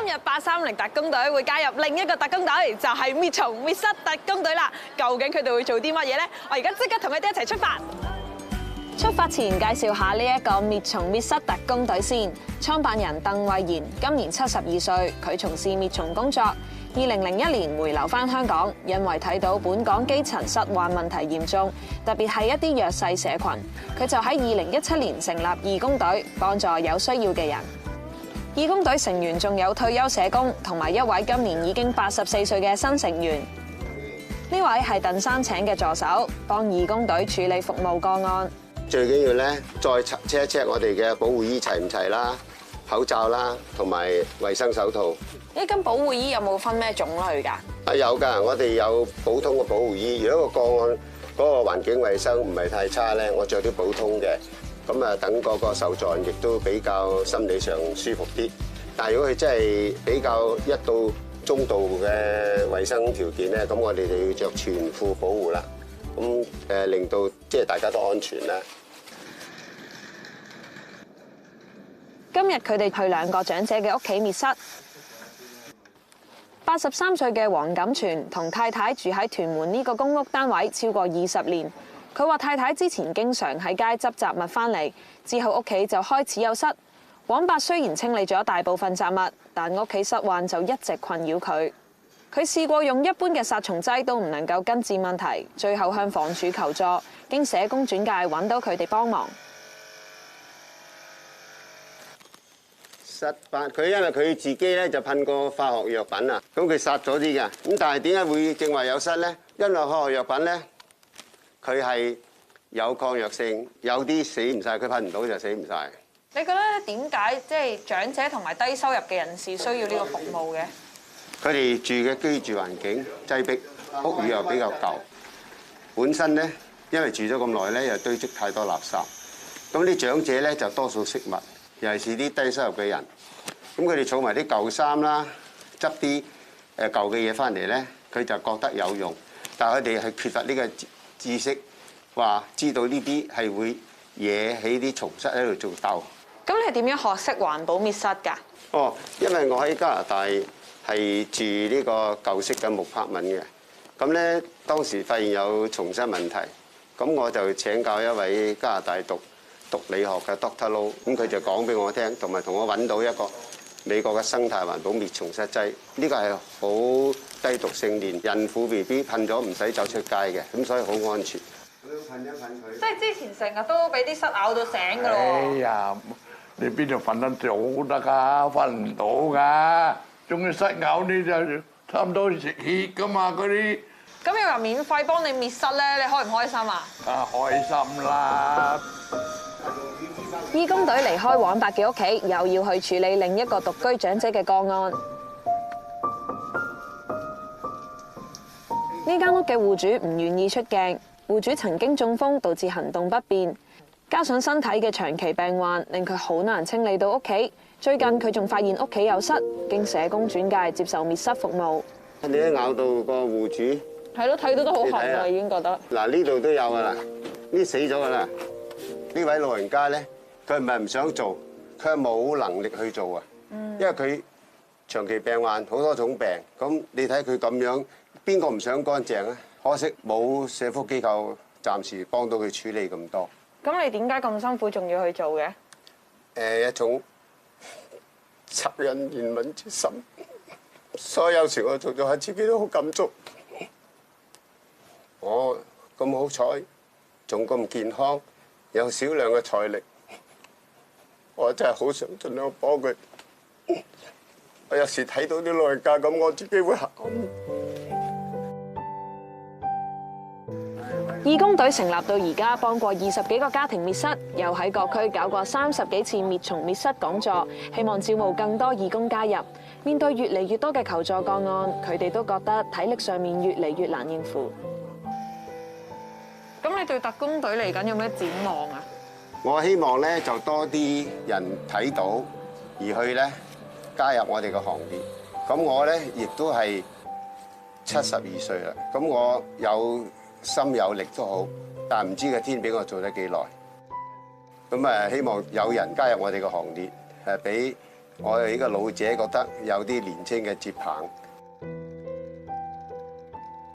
今日830特工隊會加入另一個特工隊，就係滅蟲滅蝨特工隊啦。究竟佢哋會做啲乜嘢呢？我而家即刻同佢哋一齊出發。出發前介紹下呢一個滅蟲滅蝨特工隊先。創辦人鄧慧賢今年72歲，佢從事滅蟲工作。2001年回流返香港，因為睇到本港基層蝨患問題嚴重，特別係一啲弱勢社群，佢就喺2017年成立義工隊，幫助有需要嘅人。義工隊成員仲有退休社工，同埋一位今年已經84歲嘅新成員。呢位係鄧生請嘅助手，幫義工隊處理服務個案。最緊要咧，再 check 一 check 我哋嘅保護衣齊唔齊啦，口罩啦，同埋衛生手套。咁保護衣有冇分咩種類㗎？啊有㗎，我哋有普通嘅保護衣。如果個個案嗰個環境衛生唔係太差咧，我着啲普通嘅。咁啊，等嗰個受助人亦都比較心理上舒服啲。但係如果佢真係比較一到中度嘅衛生條件咧，咁我哋就要着全副保護啦。咁令到即係大家都安全啦。今日佢哋去2個長者嘅屋企滅蝨。83歲嘅黃錦全同太太住喺屯門呢個公屋單位超過20年。佢話太太之前經常喺街執雜物返嚟，之後屋企就開始有蝨。黃伯雖然清理咗大部分雜物，但屋企蝨患就一直困擾佢。佢試過用一般嘅殺蟲劑都唔能夠根治問題，最後向房署求助，經社工轉介揾到佢哋幫忙。蝨辦佢因為佢自己咧就噴過化學藥品啊，咁佢殺咗啲㗎。咁但係點解會正話有蝨咧？因為化學藥品咧，佢係有抗藥性，有啲死唔晒，佢噴唔到就死唔晒。你覺得點解即係長者同埋低收入嘅人士需要呢個服務嘅？佢哋住嘅居住環境擠迫，屋宇又比較舊，本身咧因為住咗咁耐咧，又堆積太多垃圾。咁啲長者咧就多數惜物，尤其是啲低收入嘅人。咁佢哋儲埋啲舊衫啦，執啲舊嘅嘢翻嚟咧，佢就覺得有用，但係佢哋係缺乏呢個知識，話知道呢啲係會惹起啲蟲蝨喺度做竇。咁你係點樣學識環保滅蝨㗎？哦，因為我喺加拿大係住呢個舊式嘅木柏文嘅，咁咧當時發現有蟲蝨問題，咁我就請教一位加拿大讀理學嘅 Dr. Low， 咁佢就講俾我聽，同埋同我揾到一個美國嘅生態環保滅蟲蝨劑，呢個係好低毒性，連孕婦 BB 噴咗唔使走出街嘅，咁所以好安全。噴一噴佢。即係之前成日都俾啲蝨咬到醒㗎咯。哎呀，你邊度瞓得早得㗎？瞓唔到㗎，仲要蝨咬你就差唔多食血㗎嘛嗰啲。咁有人免費幫你滅蝨咧，你開唔開心啊？啊，開心啦！義工隊離開黃伯嘅屋企，又要去處理另一個獨居長者嘅個案。呢間屋嘅戶主唔願意出鏡，戶主曾經中風導致行動不便，加上身體嘅長期病患，令佢好難清理到屋企。最近佢仲發現屋企有蝨，經社工轉介接受滅蝨服務。你都咬到個戶主？係咯，睇到都好痕啦，已經覺得。嗱，呢度都有㗎啦，呢死咗㗎啦。呢位老人家咧，佢唔係唔想做，佢係冇能力去做啊。因為佢長期病患，好多種病。咁你睇佢咁樣，邊個唔想乾淨啊？可惜冇社福機構暫時幫到佢處理咁多。咁你點解咁辛苦仲要去做嘅？一種惻隱憐憫之心，所以有時我做咗下自己都好感觸。我咁好彩，仲咁健康，有少量嘅財力，我真係好想盡量幫佢。我有時睇到啲老人家咁，我自己會喊。義工隊成立到而家，幫過20幾個家庭滅蝨，又喺各區搞過30幾次滅蟲滅蝨講座，希望招募更多義工加入。面對越嚟越多嘅求助個案，佢哋都覺得體力上面越嚟越難應付。咁你對特工隊嚟緊有咩展望啊？我希望咧就多啲人睇到，而去咧加入我哋嘅行列。咁我咧亦都係72歲啦。咁我有心有力都好，但唔知個天俾我做得幾耐。咁希望有人加入我哋嘅行列，俾我哋呢個老者覺得有啲年青嘅接棒，